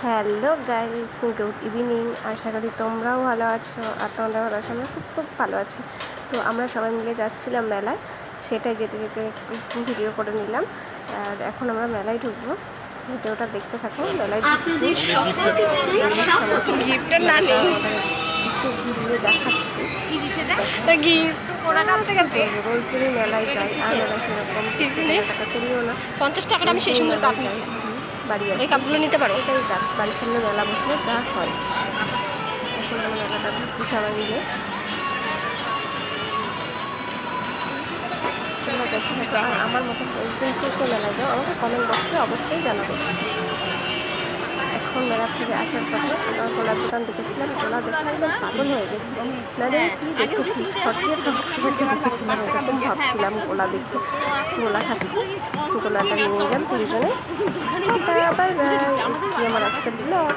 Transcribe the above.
Hello guys, good evening. আশা করি তোমরাও ভালো আছো আর তোমরা ভালো আছো। আমরা খুব খুব ভালো আছি। তো আমরা সবাই মিলে যাচ্ছিলাম মেলায়, সেটাই যেতে যেতে একটু ভিডিও করে নিলাম। আর এখন আমরা মেলায় ঢুকবো, ভিডিওটা দেখতে থাকো। মেলায় ঢুকছি, গিফটের না নেই একটু ঘুরিয়ে দেখাচ্ছি। রোজ দিনই মেলায় যাই আর মেলায় সেরকম টাকা করিও না। 50 টাকার আমি সেই সুন্দর কাপ নিয়েছি। বাড়ি এই কাপগুলো নিতে পারো। এটাই বাড়ির সামনে মেলা বসলে যা হয়। এখন আমরা মেলাটা ঘুরছি সবাই মিলে। তোমরা দেখে থাকো আর আমার মতো একদিন কে মেলায় যাও আমাকে কমেন্ট বক্সে অবশ্যই জানাবে। এখন মেলা থেকে আসার পথে আমরা গোলার দোকান দেখেছিলাম, গোলা দেখে একদম পাগল হয়ে গেছি। না জানি কি দেখেছি, সঠিক দেখেছিলাম, এরকম ভাবছিলাম গোলা দেখে। গোলা খাচ্ছি, গোলাটা নিয়ে নিলাম তিনজনে। Bye bye. আমার আজকের ব্লগ।